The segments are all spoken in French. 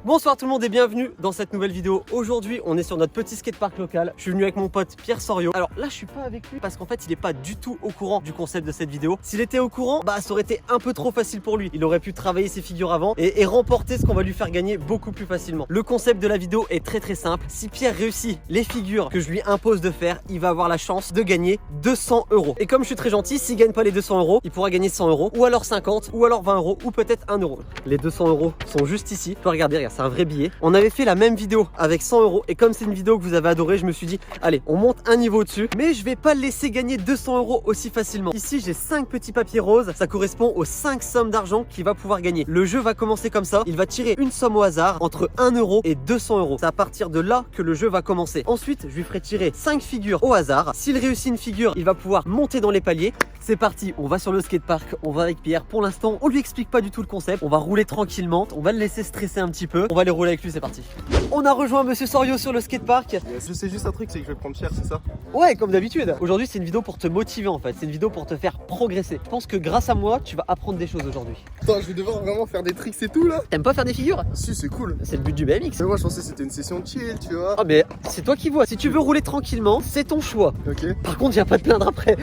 Bonsoir tout le monde et bienvenue dans cette nouvelle vidéo. Aujourd'hui on est sur notre petit skatepark local. Je suis venu avec mon pote Pierre Sorio. Alors là je suis pas avec lui parce qu'en fait il est pas du tout au courant du concept de cette vidéo. S'il était au courant, bah ça aurait été un peu trop facile pour lui. Il aurait pu travailler ses figures avant et remporter ce qu'on va lui faire gagner beaucoup plus facilement. Le concept de la vidéo est très simple. Si Pierre réussit les figures que je lui impose de faire, il va avoir la chance de gagner 200 €. Et comme je suis très gentil, s'il gagne pas les 200 €, il pourra gagner 100 € ou alors 50 ou alors 20 € ou peut-être 1 €. Les 200 € sont juste ici. Tu peux regarder, regarde, c'est un vrai billet. On avait fait la même vidéo avec 100 € et comme c'est une vidéo que vous avez adorée, je me suis dit allez, on monte un niveau dessus, mais je vais pas laisser gagner 200 € aussi facilement. Ici j'ai 5 petits papiers roses, ça correspond aux 5 sommes d'argent qu'il va pouvoir gagner. Le jeu va commencer comme ça, il va tirer une somme au hasard entre 1 € et 200 €. C'est à partir de là que le jeu va commencer. Ensuite je lui ferai tirer 5 figures au hasard. S'il réussit une figure, il va pouvoir monter dans les paliers. C'est parti, on va sur le skatepark, on va avec Pierre. Pour l'instant on lui explique pas du tout le concept, on va rouler tranquillement, on va le laisser stresser un petit peu, on va aller rouler avec lui, c'est parti. On a rejoint Monsieur Sorio sur le skatepark. Je sais juste un truc, c'est que je vais prendre cher, c'est ça? Ouais, comme d'habitude. Aujourd'hui c'est une vidéo pour te motiver en fait, c'est une vidéo pour te faire progresser. Je pense que grâce à moi tu vas apprendre des choses aujourd'hui. Attends, je vais devoir vraiment faire des tricks et tout là? T'aimes pas faire des figures? Si, c'est cool. C'est le but du BMX. Mais moi je pensais que c'était une session de chill, tu vois. Ah mais c'est toi qui vois, si tu veux rouler tranquillement, c'est ton choix. Ok. Par contre viens pas te plaindre après.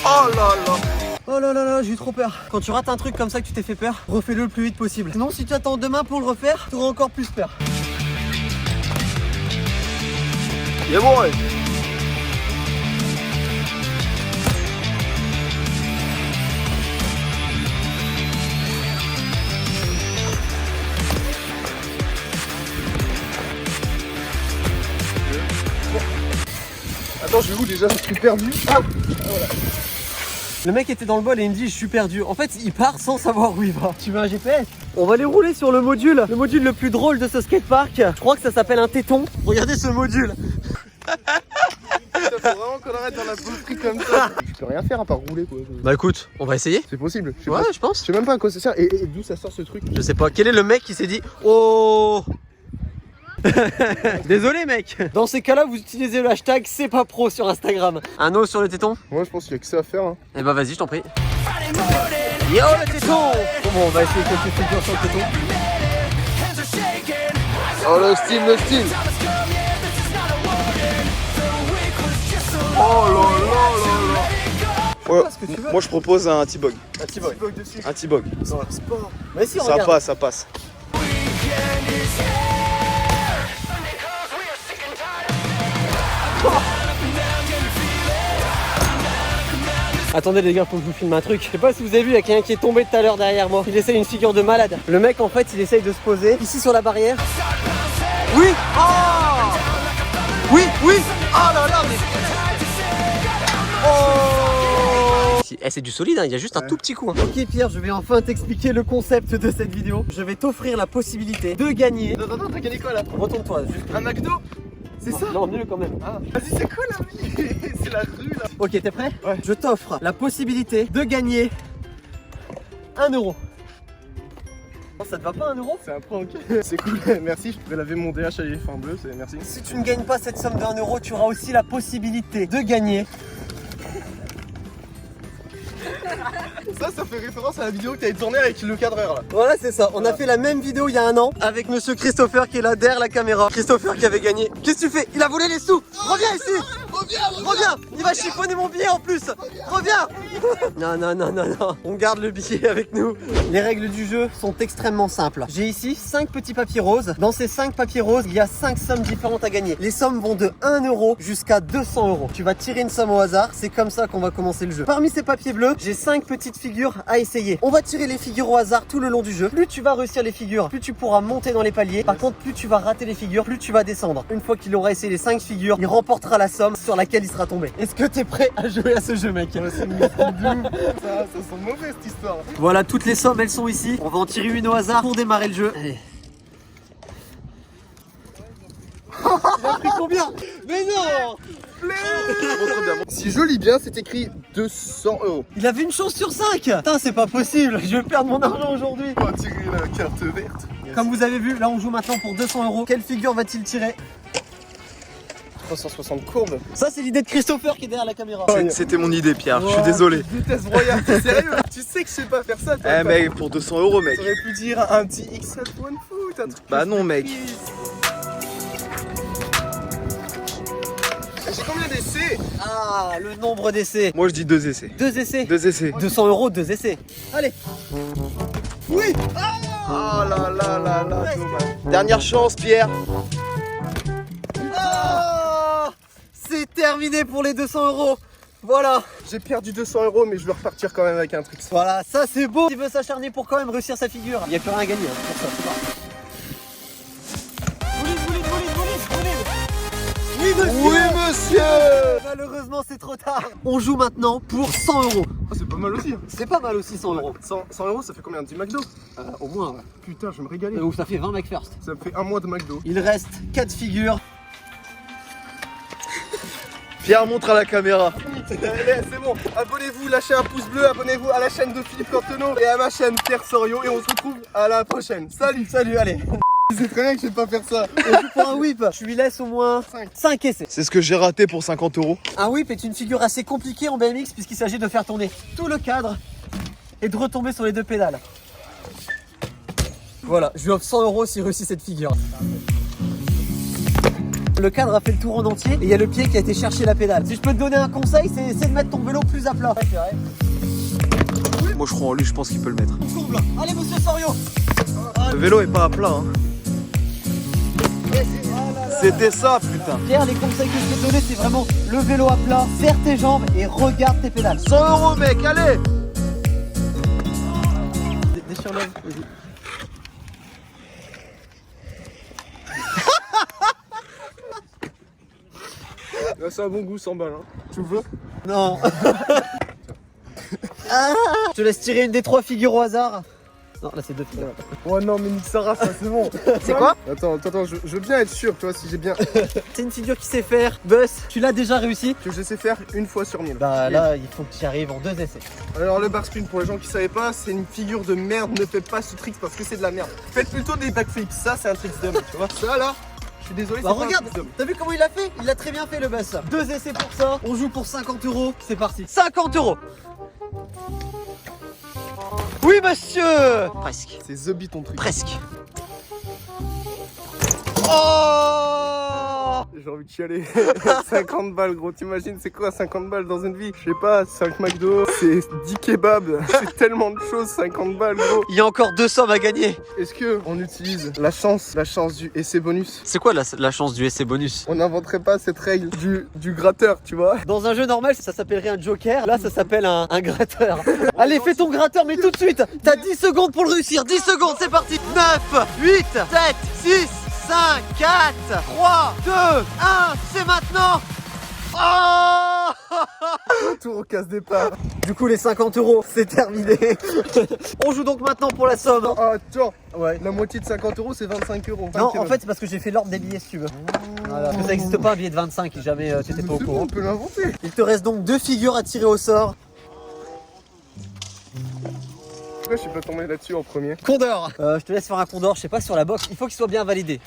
Oh là là. Oh là là là, j'ai eu trop peur. Quand tu rates un truc comme ça que tu t'es fait peur, refais-le le plus vite possible. Sinon si tu attends demain pour le refaire, tu auras encore plus peur. Il est bon, ouais. Attends, je vais où déjà? Je suis perdu. Ah voilà. Le mec était dans le bol et il me dit je suis perdu. En fait il part sans savoir où il va. Tu veux un GPS? On va aller rouler sur le module le plus drôle de ce skatepark. Je crois que ça s'appelle un téton. Regardez ce module. Faut vraiment qu'on arrête dans la boucherie comme ça. Je peux rien faire à part rouler quoi. Bah écoute, on va essayer. C'est possible. Je sais Ouais, pas. je pense. Je sais même pas à quoi ça sert et d'où ça sort ce truc. Je sais pas. Quel est le mec qui s'est dit oh désolé mec. Dans ces cas-là, vous utilisez le hashtag c'est pas pro sur Instagram. Un os sur le téton? Moi je pense qu'il y a que ça à faire. Hein. Eh bah vas-y, je t'en prie. Yo le téton. Bon, on va essayer quelques figures sur le téton. Oh le style, le style. Oh là là là là. Ouais, moi je propose un T-Bog. Un T-Bog. Un T-Bog. Mais si, Ça regarde. passe, ça passe. Attendez les gars, faut que je vous filme un truc. Je sais pas si vous avez vu, il y a quelqu'un qui est tombé tout à l'heure derrière moi. Il essaye une figure de malade. Le mec en fait, il essaye de se poser ici sur la barrière. Oui. Oh oui, oui. Oh là là, mais... Oh c'est du solide, hein. Il y a juste un tout petit coup. Hein. Ok Pierre, je vais enfin t'expliquer le concept de cette vidéo. Je vais t'offrir la possibilité de gagner. Non, t'as gagné quoi là? Retourne-toi. Juste... Un McDo? C'est ça? Non, mieux quand même. Ah. Vas-y, c'est quoi la vie? C'est la rue là. Ok, t'es prêt? Ouais. Je t'offre la possibilité de gagner 1 €. Oh, ça te va pas 1 €? C'est un prank. C'est cool, merci. Je pourrais laver mon DH à l'éléphant bleu, c'est merci. Si tu ne gagnes pas cette somme de 1 €, tu auras aussi la possibilité de gagner. Ça fait référence à la vidéo que t'avais tournée avec le cadreur là. Voilà, c'est ça. On a fait la même vidéo il y a 1 an avec monsieur Christopher qui est là derrière la caméra. Christopher qui avait gagné. Qu'est-ce que tu fais? Il a volé les sous. Reviens ici. Reviens. Il va chiffonner mon billet en plus. Reviens. Non, non, non, non, non. On garde le billet avec nous. Les règles du jeu sont extrêmement simples. J'ai ici 5 petits papiers roses. Dans ces 5 papiers roses, il y a 5 sommes différentes à gagner. Les sommes vont de 1 € jusqu'à 200 €. Tu vas tirer une somme au hasard. C'est comme ça qu'on va commencer le jeu. Parmi ces papiers bleus, j'ai 5 petites figures à essayer. On va tirer les figures au hasard tout le long du jeu. Plus tu vas réussir les figures, plus tu pourras monter dans les paliers. Par contre, plus tu vas rater les figures, plus tu vas descendre. Une fois qu'il aura essayé les 5 figures, il remportera la somme sur laquelle il sera tombé. Est-ce que t'es prêt à jouer à ce jeu, mec? Ouais, c'est une ça sent mauvais cette histoire. Voilà, toutes les sommes, elles sont ici. On va en tirer une au hasard pour démarrer le jeu. Allez. Il a pris combien? Mais non! Si je lis bien, c'est écrit 200 €. Il avait une chance sur 5. Putain, c'est pas possible. Je vais perdre mon argent aujourd'hui. On va tirer la carte verte. Comme vous avez vu, là on joue maintenant pour 200 €. Quelle figure va-t-il tirer? 360 courbes. Ça, c'est l'idée de Christopher qui est derrière la caméra. C'était mon idée, Pierre, je suis désolé. Je déteste broyard, t'es sérieux? Tu sais que je sais pas faire ça. Eh mec, pour 200 euros mec. T'aurais pu dire un petit XF One Foot, un truc. Bah non mec. J'ai combien d'essais? Ah, le nombre d'essais. Moi je dis 2 essais. 2 essais. 2 essais. 200 euros, 2 essais. Allez. Oui. Oh là là là là, dommage. Dernière chance Pierre. Oh, c'est terminé pour les 200 euros. Voilà. J'ai perdu 200 euros, mais je veux repartir quand même avec un truc. Voilà, ça c'est beau. Il veut s'acharner pour quand même réussir sa figure. Il n'y a plus rien à gagner pour ça, c'est pas. Oui, monsieur. Oui, monsieur. Malheureusement, c'est trop tard. On joue maintenant pour 100 euros. Oh, c'est pas mal aussi. C'est pas mal aussi 100 euros. 100 euros, ça fait combien? 10 McDo? Au moins, ouais. Putain, je vais me régaler. Ou ça fait 20 McFirst. Ça me fait un mois de McDo. Il reste 4 figures. Pierre montre à la caméra. Allez, c'est bon. Abonnez-vous, lâchez un pouce bleu, abonnez-vous à la chaîne de Philippe Cortenot et à ma chaîne Pierre Sorio. Et on se retrouve à la prochaine. Salut, Salut, allez. c'est très bien que je vais pas faire ça. On joue pour un whip. Je lui laisse au moins 5 essais. C'est ce que j'ai raté pour 50 euros. Un whip est une figure assez compliquée en BMX puisqu'il s'agit de faire tourner tout le cadre et de retomber sur les 2 pédales. Voilà, je lui offre 100 euros s'il réussit cette figure. Le cadre a fait le tour en entier et il y a le pied qui a été chercher la pédale. Si je peux te donner un conseil, c'est essayer de mettre ton vélo plus à plat. Moi je crois en lui, je pense qu'il peut le mettre. Allez, monsieur Sorio. Le vélo est pas à plat hein. C'était ça putain. Pierre, les conseils que je vais te donner, c'est vraiment le vélo à plat, serre tes jambes et regarde tes pédales. 100 euros mec, allez. Déchire-le, vas-y. Là, c'est un bon goût, 100 balles. Hein. Tu veux? Non. Ah, je te laisse tirer une des 3 figures au hasard. Non, là c'est 2 figures. Oh non, mais nique sa race, ça c'est bon. C'est quoi? Attends, je veux bien être sûr, tu vois, si j'ai bien. C'est une figure qui sait faire. Buzz, tu l'as déjà réussi? Que je sais faire une fois sur 1000. Bah là, il faut que tu y arrives en 2 essais. Alors, le bar spin, pour les gens qui savaient pas, c'est une figure de merde. Ne faites pas ce trick parce que c'est de la merde. Faites plutôt des backflips. Ça, c'est un trick d'homme, tu vois. Ça là, je suis désolé. Bah c'est pas un regarde, trick d'homme. t'as vu comment il a fait? Il l'a très bien fait le Buzz. 2 essais pour ça. On joue pour 50 euros. C'est parti. 50 euros. Oui, monsieur. Presque. C'est The Beat ton truc. Presque. Oh! J'ai envie de chialer. 50 balles, gros. T'imagines, c'est quoi 50 balles dans une vie? Je sais pas, 5 McDo, c'est 10 kebabs. C'est tellement de choses, 50 balles, gros. Il y a encore 2 sommes à gagner. Est-ce que on utilise la chance du essai bonus? C'est quoi la chance du essai bonus? On n'inventerait pas cette règle du gratteur, tu vois? Dans un jeu normal, ça s'appellerait un joker. Là, ça s'appelle un gratteur. Allez, fais ton gratteur, mais tout de suite. T'as 10 secondes pour le réussir. 10 secondes, c'est parti. 9, 8, 7, 6, 5, 4, 3, 2, 1. C'est maintenant. Oh! Retour au casse-départ. Du coup, les 50 euros, c'est terminé. On joue donc maintenant pour la somme. Ah, attends, Ouais. la moitié de 50 euros, c'est 25 euros. Non, en fait, c'est parce que j'ai fait l'ordre des billets si tu veux. Voilà, parce que ça n'existe pas un billet de 25 si jamais tu n'étais pas au c'est bon, courant. on peut l'inventer. Il te reste donc 2 figures à tirer au sort. Pourquoi je suis pas tombé là-dessus en premier? Condor. Je te laisse faire un condor, je sais pas sur la box. Il faut qu'il soit bien validé.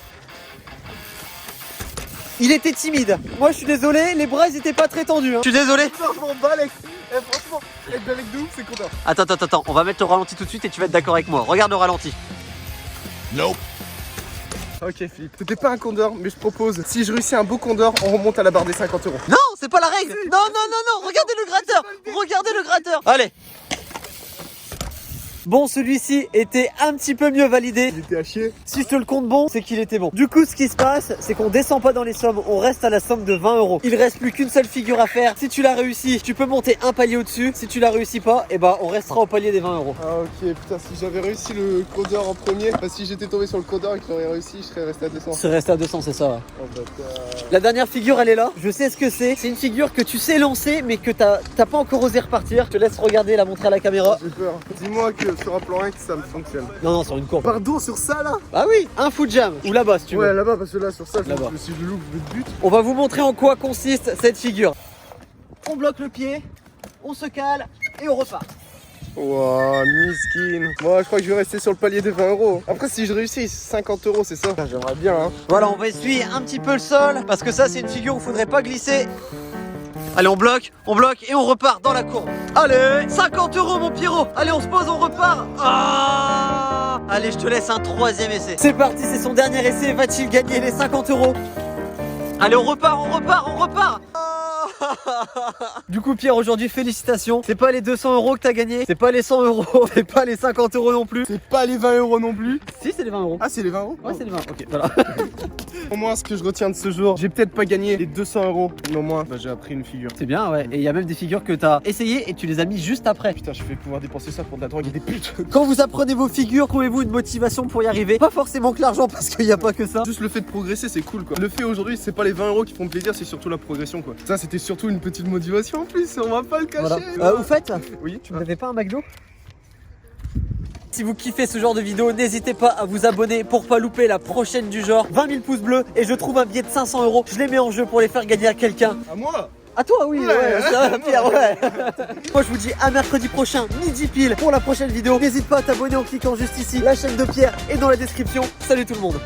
Il était timide. Moi, je suis désolé, les bras ils étaient pas très tendus. Hein. Je suis désolé. Non, je m'en bats, Alex. Eh, franchement, être avec nous, c'est content. Attends, on va mettre le ralenti tout de suite et tu vas être d'accord avec moi. Regarde le ralenti. Ok, Philippe. C'était pas un condor, mais je propose, si je réussis un beau condor, on remonte à la barre des 50 euros. Non, c'est pas la règle. Non, regardez le gratteur. Regardez le gratteur. Allez. Bon, celui-ci était un petit peu mieux validé. Il était à chier. Si je te le compte bon, c'est qu'il était bon. Du coup, ce qui se passe, c'est qu'on descend pas dans les sommes, on reste à la somme de 20 euros. Il reste plus qu'une seule figure à faire. Si tu l'as réussi, tu peux monter un palier au-dessus. Si tu l'as réussi pas, et bah on restera au palier des 20 euros. Ah, ok, putain, si j'avais réussi le condor en premier, bah si j'étais tombé sur le condor et que j'aurais réussi, je serais resté à 200. C'est resté à 200, c'est ça. Ouais. Oh, bâtard. La dernière figure, elle est là. Je sais ce que c'est. C'est une figure que tu sais lancer, mais que t'as pas encore osé repartir. Je te laisse regarder, la montrer à la caméra. J'ai peur. Dis-moi que sur un plan X, ça me fonctionne. Non, sur une courbe. Pardon, sur ça là? Ah oui, un foot jam. Ou là-bas si tu veux. Ouais, là-bas, parce que là, sur ça, Là-bas. si je loupe le but. On va vous montrer en quoi consiste cette figure. On bloque le pied, on se cale et on repart. Wow, miskin. Moi, je crois que je vais rester sur le palier des 20 euros. Après, si je réussis, 50 euros, c'est ça. J'aimerais bien, hein. Voilà, on va essuyer un petit peu le sol parce que ça, c'est une figure où il faudrait pas glisser. Allez, on bloque et on repart dans la courbe. Allez, 50 euros, mon Pierrot. Allez, on se pose, on repart. Ah, allez, je te laisse un troisième essai. C'est parti, c'est son dernier essai. Va-t-il gagner les 50 euros? Allez, on repart. Du coup, Pierre, aujourd'hui, félicitations. C'est pas les 200 euros que t'as gagné, c'est pas les 100 euros, c'est pas les 50 euros non plus. C'est pas les 20 euros non plus. Si, c'est les 20 euros. Ah, c'est les 20 euros? Ouais, c'est les 20. Ok, voilà. Au moins, ce que je retiens de ce jour, j'ai peut-être pas gagné les 200 euros, mais au moins, bah, j'ai appris une figure. C'est bien, ouais. Et il y a même des figures que t'as essayé et tu les as mis juste après. Putain, je vais pouvoir dépenser ça pour de la drogue et des putes. Quand vous apprenez vos figures, trouvez-vous une motivation pour y arriver. Pas forcément que l'argent, parce qu'il n'y a pas que ça. Juste le fait de progresser, c'est cool quoi. Le fait aujourd'hui, c'est pas les 20 euros qui font plaisir, c'est surtout la progression quoi. Ça, c'était surtout une petite motivation en plus, on va pas le cacher. Voilà. Au fait, oui, tu n'avais pas un McDo? Si vous kiffez ce genre de vidéo, n'hésitez pas à vous abonner pour pas louper la prochaine du genre. 20 000 pouces bleus et je trouve un billet de 500 euros. Je les mets en jeu pour les faire gagner à quelqu'un. À moi. À toi, oui, ouais, ça va, Pierre, ouais. Moi, je vous dis à mercredi prochain, midi pile, pour la prochaine vidéo. N'hésite pas à t'abonner en cliquant juste ici. La chaîne de Pierre est dans la description. Salut tout le monde.